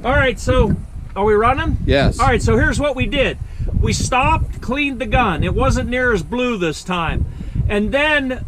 All right, so are we running? Yes. All right, so here's what we did. We stopped, cleaned the gun. It wasn't near as blue this time. And then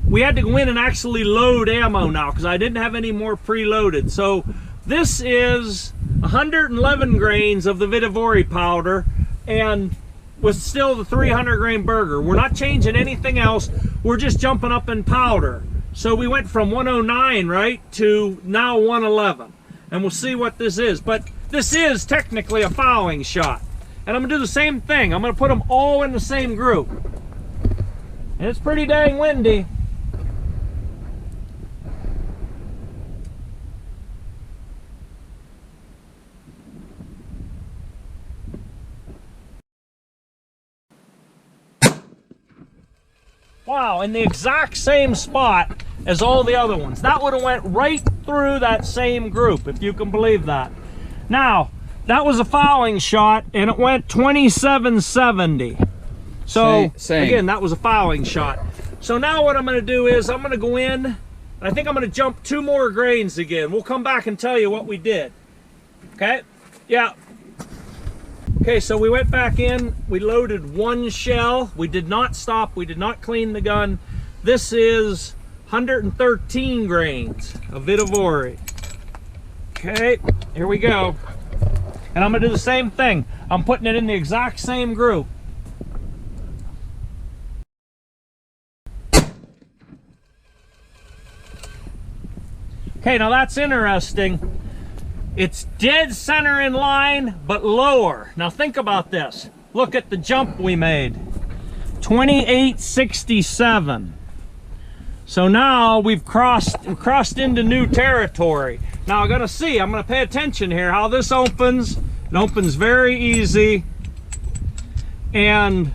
we had to go in and actually load ammo now because I didn't have any more preloaded. So this is 111 grains of the Vidivori powder and with still the 300 grain burger. We're not changing anything else. We're just jumping up in powder. So we went from 109, right, to now 111. And we'll see what this is. But this is technically a fouling shot. And I'm gonna do the same thing. I'm gonna put them all in the same group. And it's pretty dang windy. Wow, in the exact same spot as all the other ones. That would have went right through that same group, if you can believe that. Now, that was a fouling shot, and it went 2770. So, same. Again, that was a fouling shot. So now what I'm going to do is I'm going to go in. I think I'm going to jump 2 more grains again. We'll come back and tell you what we did. Okay? Yeah. Okay, so we went back in. We loaded 1 shell. We did not stop. We did not clean the gun. This is 113 grains of Vidivori. Okay, here we go. And I'm gonna do the same thing. I'm putting it in the exact same group. Okay, now that's interesting. It's dead center in line, but lower. Now think about this. Look at the jump we made. 2867. So now we've crossed into new territory. Now I gotta see, I'm gonna pay attention here how this opens. It opens very easy and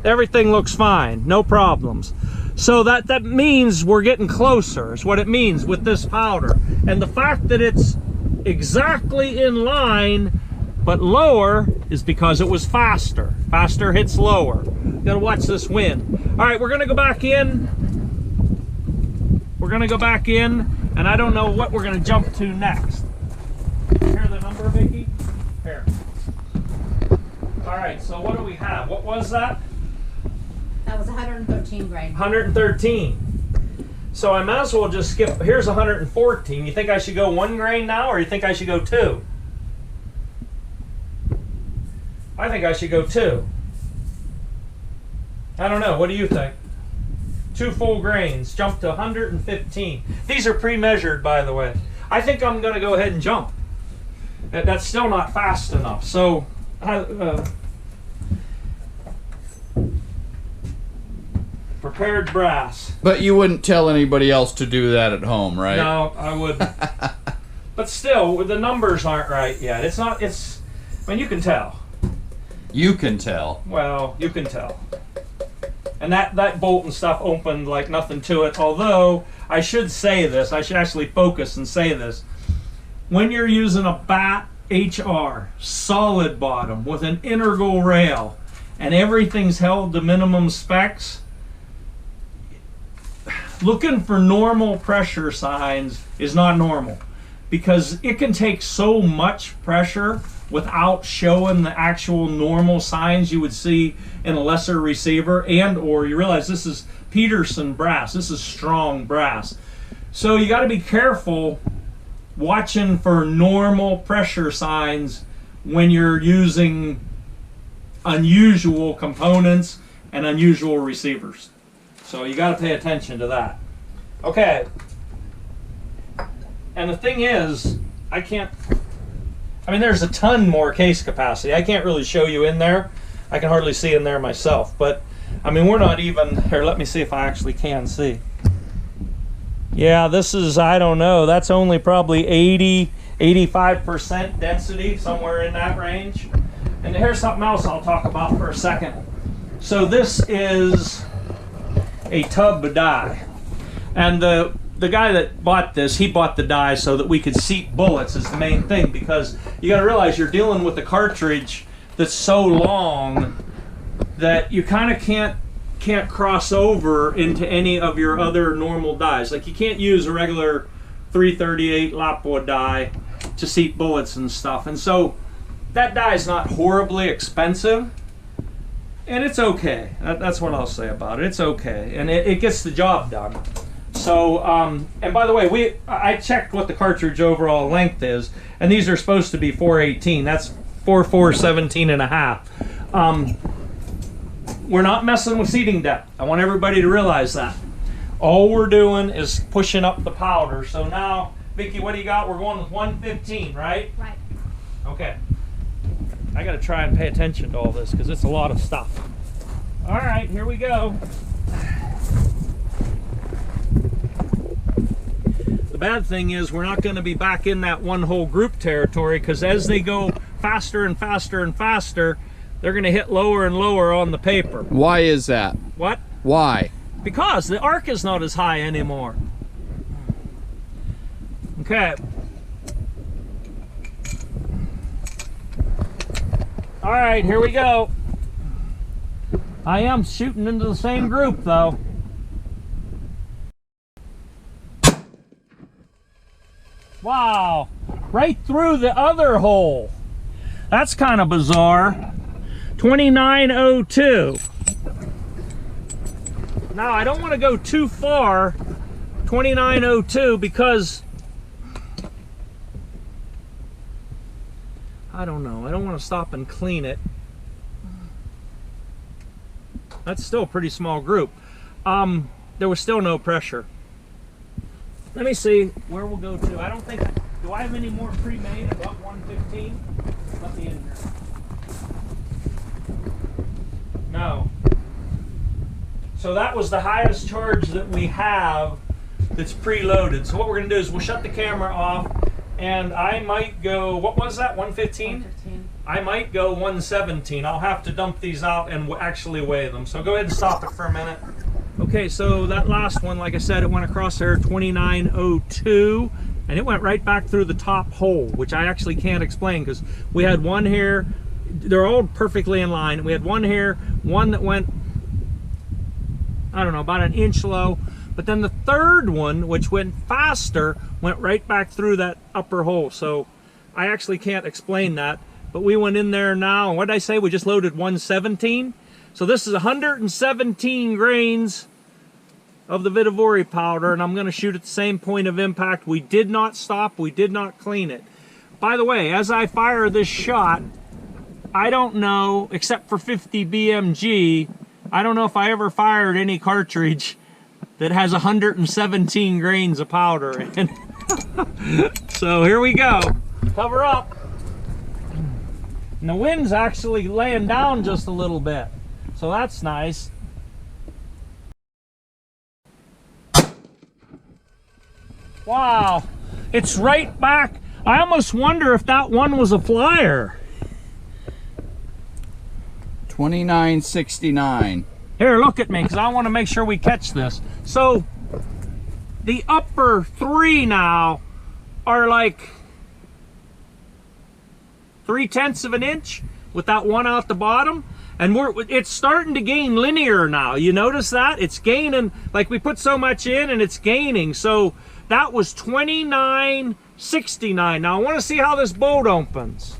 everything looks fine, no problems. So that means we're getting closer, is what it means with this powder. And the fact that it's exactly in line but lower is because it was faster. Faster hits lower. Gotta watch this wind. All right, we're gonna go back in. We're gonna go back in, and I don't know what we're gonna jump to next. Hear the number, Vicky? Here. All right, so what do we have? What was that? That was 113 grain. 113. So I might as well just skip. Here's 114. You think I should go 1 grain now, or you think I should go 2? I think I should go 2. I don't know. What do you think? 2 full grains. Jump to 115. These are pre-measured, by the way. I think I'm going to go ahead and jump. That's still not fast enough. So, prepared brass. But you wouldn't tell anybody else to do that at home, right? No, I wouldn't. But still, the numbers aren't right yet. It's not, it's, I mean, you can tell. You can tell. Well, you can tell. And that bolt and stuff opened like nothing to it. Although, I should say this, I should actually focus and say this. When you're using a BAT HR, solid bottom, with an integral rail, and everything's held to minimum specs, looking for normal pressure signs is not normal. Because it can take so much pressure without showing the actual normal signs you would see in a lesser receiver, and or you realize this is Peterson brass, this is strong brass. So you got to be careful watching for normal pressure signs when you're using unusual components and unusual receivers. So you got to pay attention to that. Okay. And the thing is, I mean, there's a ton more case capacity. I can't really show you in there. I can hardly see in there myself. But, I mean, we're not even, here, let me see if I actually can see. Yeah, this is, I don't know, that's only probably 85% density, somewhere in that range. And here's something else I'll talk about for a second. So this is a tub die. And the guy that bought this, he bought the die so that we could seat bullets is the main thing, because you got to realize you're dealing with a cartridge that's so long that you kind of can't cross over into any of your other normal dies. Like you can't use a regular 338 Lapwood die just eat bullets and stuff. And so that dye is not horribly expensive, and it's okay. That's what I'll say about it. It's okay, and it gets the job done. So, and by the way, I checked what the cartridge overall length is, and these are supposed to be 418. That's 417 and a half. We're not messing with seating depth. I want everybody to realize that. All we're doing is pushing up the powder. So now, Vicki, what do you got? We're going with 115, right? Right. Okay. I got to try and pay attention to all this because it's a lot of stuff. All right, here we go. The bad thing is we're not going to be back in that one whole group territory, because as they go faster and faster and faster, they're going to hit lower and lower on the paper. Why is that? What? Why? Because the arc is not as high anymore. Okay. All right, here we go. I am shooting into the same group though. Wow, right through the other hole. That's kind of bizarre. 2902. Now I don't want to go too far, 2902, because I don't know. I don't want to stop and clean it. That's still a pretty small group. There was still no pressure. Let me see where we'll go to. I don't think, do I have any more pre-made above 115? Let me in here. No. So that was the highest charge that we have that's preloaded. So what we're going to do is we'll shut the camera off, and I might go, what was that, 115? 115. I might go 117. I'll have to dump these out and actually weigh them. So go ahead and stop it for a minute. Okay, so that last one, like I said, it went across there, 2902, and it went right back through the top hole, which I actually can't explain, because we had one here, they're all perfectly in line. We had one here, one that went, I don't know, about an inch low, but then the third one, which went faster, went right back through that upper hole. So I actually can't explain that, but we went in there now, and what did I say? We just loaded 117. So this is 117 grains of the Vitivari powder, and I'm going to shoot at the same point of impact. We did not stop, we did not clean it. By the way, as I fire this shot, I don't know, except for 50 BMG, I don't know if I ever fired any cartridge that has 117 grains of powder in. So here we go. Cover up. And the wind's actually laying down just a little bit, so that's nice. Wow, it's right back. I almost wonder if that one was a flyer. 2969. Here, look at me, because I want to make sure we catch this. So the upper three now are like 3/10 of an inch with that one out the bottom, and it's starting to gain linear now. You notice that? It's gaining, like we put so much in and it's gaining. So that was 2969. Now I want to see how this bolt opens.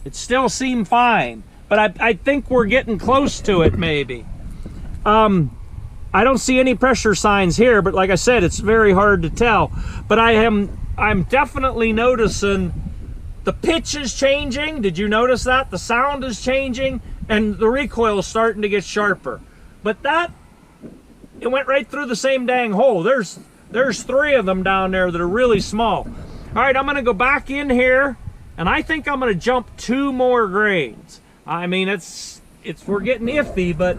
It still seemed fine, but I think we're getting close to it maybe. I don't see any pressure signs here, but like I said, it's very hard to tell. But I'm definitely noticing the pitch is changing. Did you notice that? The sound is changing, and the recoil is starting to get sharper. But it went right through the same dang hole. There's three of them down there that are really small. All right, I'm gonna go back in here, and I think I'm gonna jump 2 more grains. I mean, we're getting iffy, but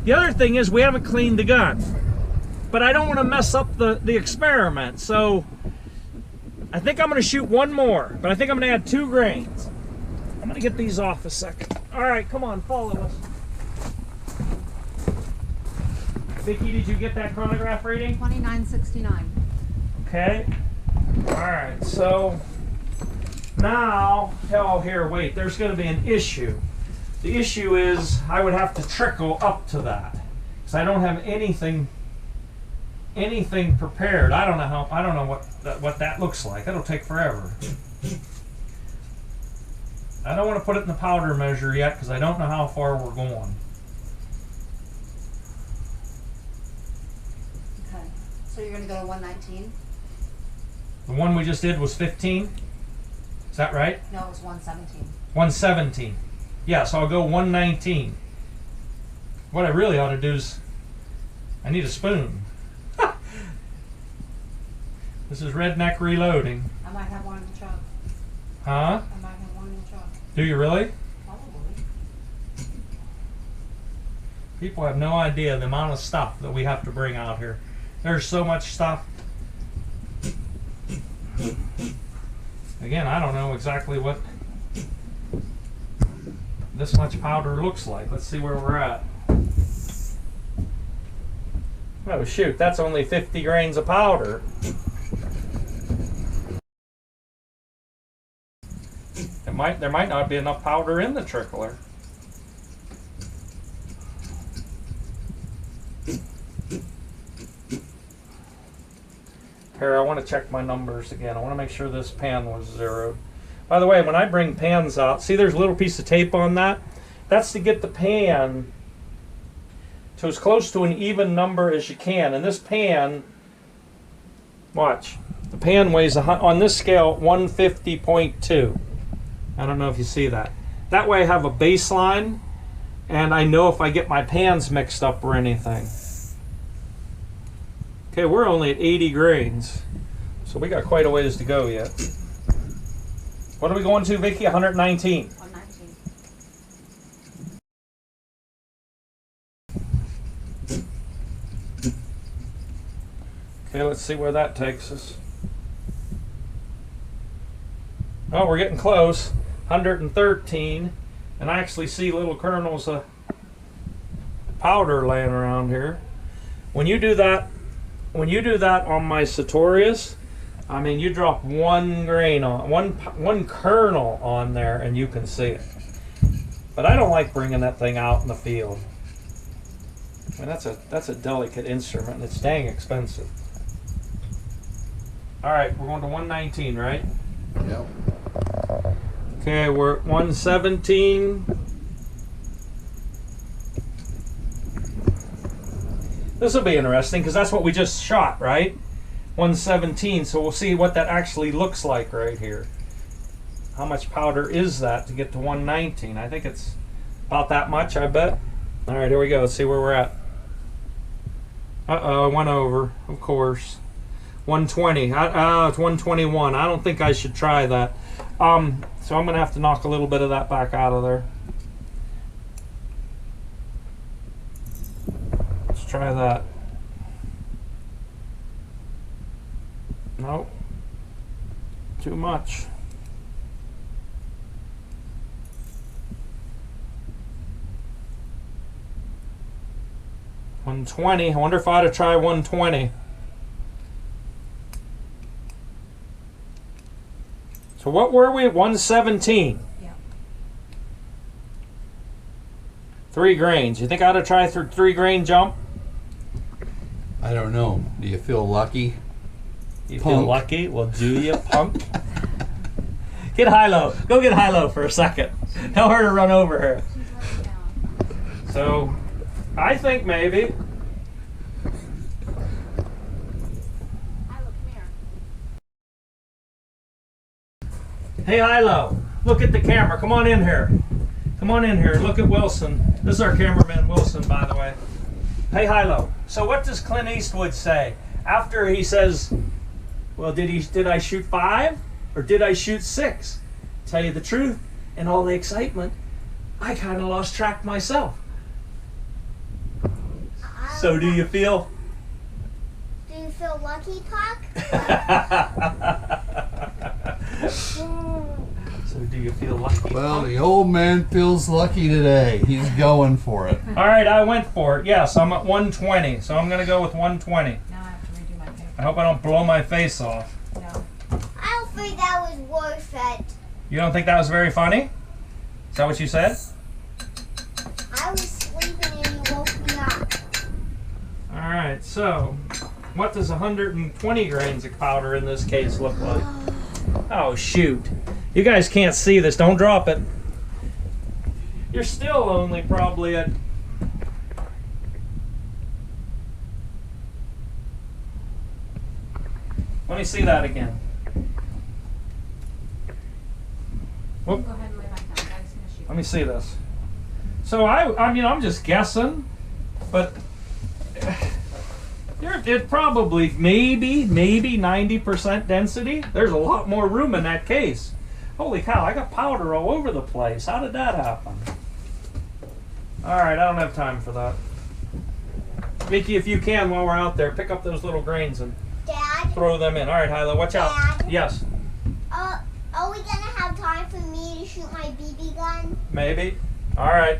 the other thing is we haven't cleaned the gun. But I don't want to mess up the experiment, so I think I'm going to shoot 1 more, but I think I'm going to add 2 grains. I'm going to get these off a second. All right, come on, follow us. Vicki, did you get that chronograph reading? 2969. Okay. All right, so now, oh, here, wait, there's going to be an issue. The issue is I would have to trickle up to that, because I don't have anything anything prepared. I don't know what that looks like. That'll take forever. I don't want to put it in the powder measure yet because I don't know how far we're going. Okay. So you're gonna go to 119? The one we just did was 15. Is that right? No, it was 117. 117. Yeah, so I'll go 119. What I really ought to do is, I need a spoon. This is redneck reloading. I might have one in the truck. Huh? I might have one in the truck. Do you really? Probably. People have no idea the amount of stuff that we have to bring out here. There's so much stuff. Again, I don't know exactly what this much powder looks like. Let's see where we're at. Oh shoot, that's only 50 grains of powder. There might not be enough powder in the trickler. Here, I want to check my numbers again. I want to make sure this pan was zeroed. By the way, when I bring pans out, see there's a little piece of tape on that? That's to get the pan to as close to an even number as you can. And this pan, watch, the pan weighs, on this scale, 150.2. I don't know if you see that. That way I have a baseline, and I know if I get my pans mixed up or anything. Okay, we're only at 80 grains, so we got quite a ways to go yet. What are we going to, Vicki? 119. 119. Okay, let's see where that takes us. Oh, we're getting close. 113, and I actually see little kernels of powder laying around here. When you do that on my Sartorius, I mean, you drop one grain on one kernel on there, and you can see it. But I don't like bringing that thing out in the field. I mean, that's a delicate instrument, and it's dang expensive. All right, we're going to 119, right? Yep. Okay, we're at 117. This will be interesting because that's what we just shot, right? 117, so we'll see what that actually looks like right here. How much powder is that to get to 119? I think it's about that much, I bet. All right, here we go. Let's see where we're at. Uh-oh, I went over, of course. 120. It's 121. I don't think I should try that. So I'm going to have to knock a little bit of that back out of there. Let's try that. Nope. Too much. $120. I wonder if I ought to try 120. So what were we at? 117. Yeah. 3 grains. You think I ought to try a 3 grain jump? I don't know. Do you feel lucky? You Punk. feel lucky? Well, do you, punk? Get high-low. Go get high-low for a second. Tell her to run over here. She's right down. So, I think maybe. Hi, look, come here. Hey, high-low. Look at the camera. Come on in here. Come on in here. Look at Wilson. This is our cameraman, Wilson, by the way. Hey, high-low. So what does Clint Eastwood say after he says, well, did I shoot 5 or did I shoot 6? Tell you the truth, in all the excitement, I kind of lost track myself. So do you feel? Do you feel lucky, Puck? So do you feel lucky? Well, the old man feels lucky today. He's going for it. All right, I went for it. Yes, I'm at 120, so I'm going to go with 120. Now I have to redo my paper. I hope I don't blow my face off. No. I don't think that was worth it. You don't think that was very funny? Is that what you said? I was sleeping and you woke me up. All right, so What does 120 grains of powder in this case look like? Oh, shoot. You guys can't see this. Don't drop it. You're still only probably at... Let me see that again. Whoop. Go ahead and lay back down. I'm just gonna shoot. Let me see this. So I mean, I'm just guessing, but it probably maybe 90% density. There's a lot more room in that case. Holy cow! I got powder all over the place. How did that happen? All right, I don't have time for that. Vicky, if you can, while we're out there, pick up those little grains and Dad, throw them in. All right, Hyla, watch out. Dad? Yes, are we gonna have time for me to shoot my BB gun? maybe. All right,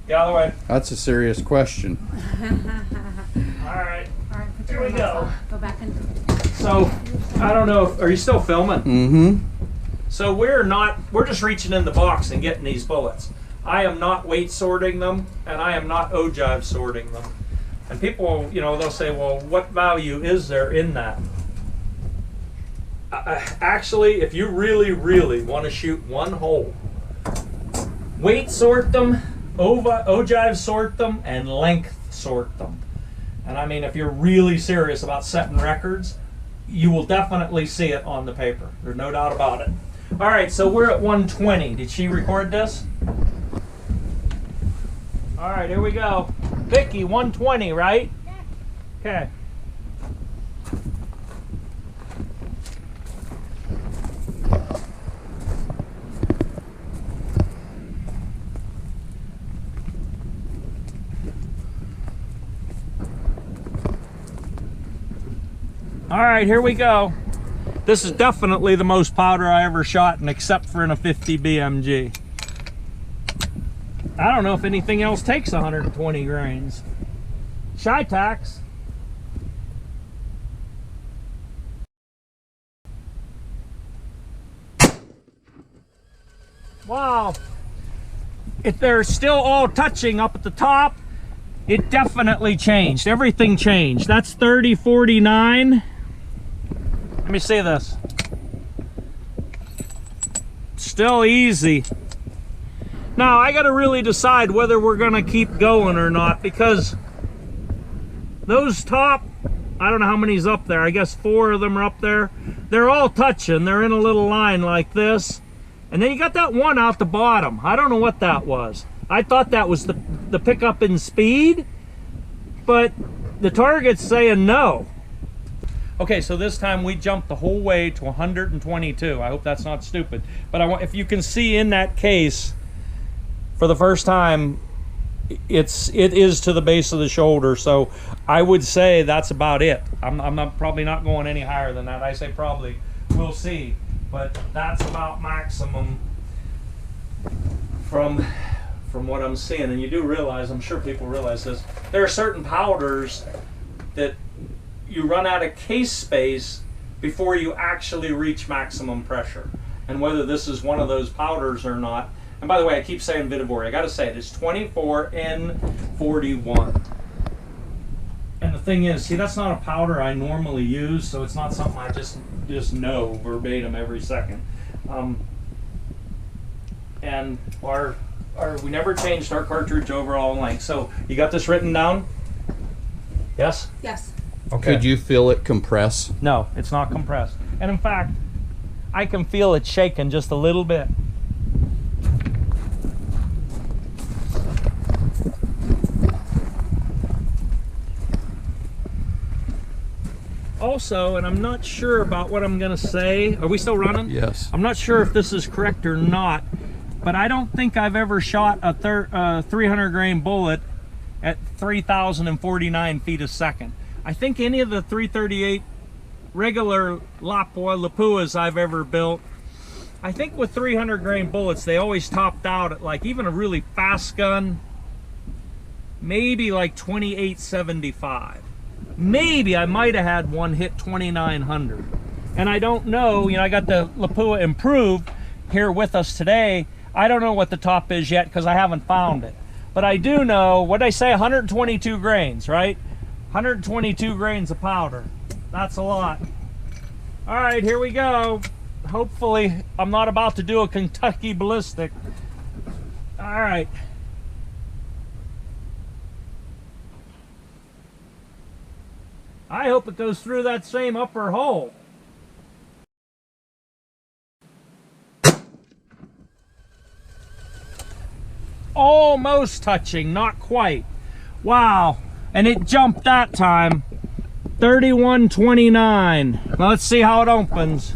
get out of the way. That's a serious question. All right. All right, put Here your we remote go. off. Go back and. So, I don't know. Are you still filming? Mm-hmm. So we're just reaching in the box and getting these bullets. I am not weight sorting them, and I am not ogive sorting them. And people, you know, they'll say, well, what value is there in that? Actually, if you really want to shoot one hole, weight sort them, ogive sort them, and length sort them. And I mean, if you're really serious about setting records, you will definitely see it on the paper. There's no doubt about it. All right, so we're at 120. Did she record this? All right, here we go. Vicky, 120, right? Okay. All right, here we go. This is definitely the most powder I ever shot, and except for in a 50 BMG. I don't know if anything else takes 120 grains. Shy tax. Wow. If they're still all touching up at the top, it definitely changed. Everything changed. That's 3049. Let me see this. Still easy. Now I gotta really decide whether we're gonna keep going or not, because those top, I don't know how many's up there. I guess 4 of them are up there. They're all touching. They're in a little line like this. And then you got that one out the bottom. I don't know what that was. I thought that was the pickup in speed, but the target's saying no. Okay, so this time we jumped the whole way to 122. I hope that's not stupid. But I want, if you can see in that case, for the first time, it is to the base of the shoulder. So I would say that's about it. I'm probably not going any higher than that. I say probably. We'll see. But that's about maximum from what I'm seeing. And you do realize, I'm sure people realize this, there are certain powders that you run out of case space before you actually reach maximum pressure. And whether this is one of those powders or not. And by the way, I keep saying Vitivory. I got to say it. It's 24N41. And the thing is, see, that's not a powder I normally use, so it's not something I just know verbatim every second. And we never changed our cartridge overall length. So you got this written down? Yes? Yes. Okay. Could you feel it compress? No, it's not compressed. And in fact, I can feel it shaking just a little bit. Also, and I'm not sure about what I'm gonna say. Are we still running? Yes. I'm not sure if this is correct or not, but I don't think I've ever shot a 300 grain bullet at 3,049 feet a second. I think any of the 338 regular Lapuas I've ever built, I think with 300 grain bullets, they always topped out at, like, even a really fast gun, maybe like 2875. Maybe I might have had one hit 2,900. And I don't know, you know, I got the Lapua Improved here with us today. I don't know what the top is yet because I haven't found it. But I do know, what did I say, 122 grains, right? 122 grains of powder. That's a lot. All right, here we go. Hopefully, I'm not about to do a Kentucky ballistic. All right. I hope it goes through that same upper hole. Almost touching, not quite. Wow, and it jumped that time. 31.29. Well, let's see how it opens.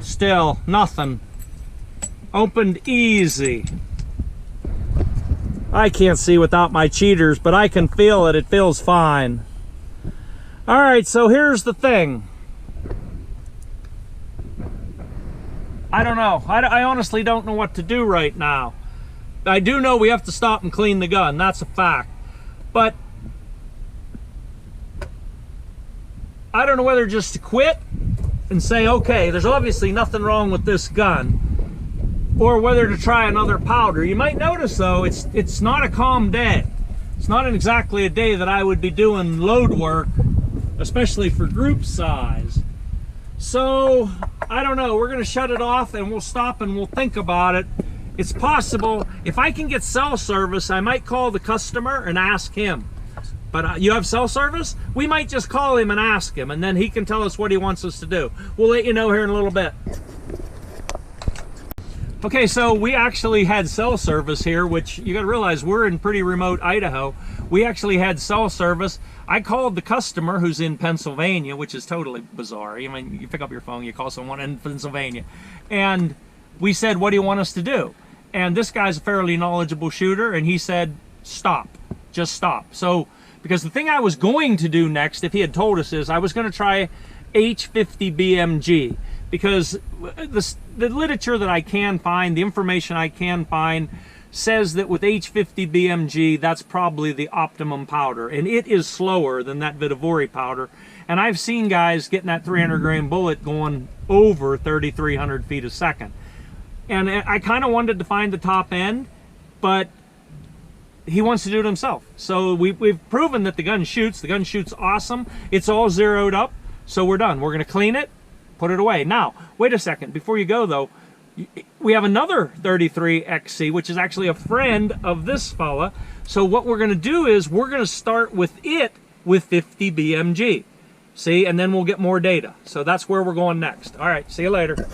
Still, nothing. Opened easy. I can't see without my cheaters, but I can feel it. It feels fine. All right, so here's the thing. I don't know. I honestly don't know what to do right now. I do know we have to stop and clean the gun. That's a fact. But I don't know whether just to quit and say, okay, there's obviously nothing wrong with this gun, or whether to try another powder. You might notice, though, it's not a calm day. It's not exactly a day that I would be doing load work, especially for group size. So, I don't know. We're going to shut it off, and we'll stop and we'll think about it. It's possible, if I can get cell service, I might call the customer and ask him. But you have cell service? We might just call him and ask him, and then he can tell us what he wants us to do. We'll let you know here in a little bit. Okay, so we actually had cell service here, which you got to realize we're in pretty remote Idaho. We actually had cell service. I called the customer who's in Pennsylvania, which is totally bizarre. I mean, you pick up your phone, you call someone in Pennsylvania, and we said, what do you want us to do? And this guy's a fairly knowledgeable shooter, and he said, stop, just stop. So, because the thing I was going to do next, if he had told us, is I was going to try H50 BMG, because the literature that I can find, the information I can find, says that with H50 BMG, that's probably the optimum powder, and it is slower than that Vitavori powder. And I've seen guys getting that 300 grain bullet going over 3,300 feet a second. And I kind of wanted to find the top end, but he wants to do it himself. So we've proven that the gun shoots. The gun shoots awesome. It's all zeroed up, so we're done. We're going to clean it, put it away. Now, wait a second. Before you go, though, we have another 33 XC, which is actually a friend of this fella. So what we're going to do is we're going to start with it with 50 BMG. See, and then we'll get more data. So that's where we're going next. All right, see you later.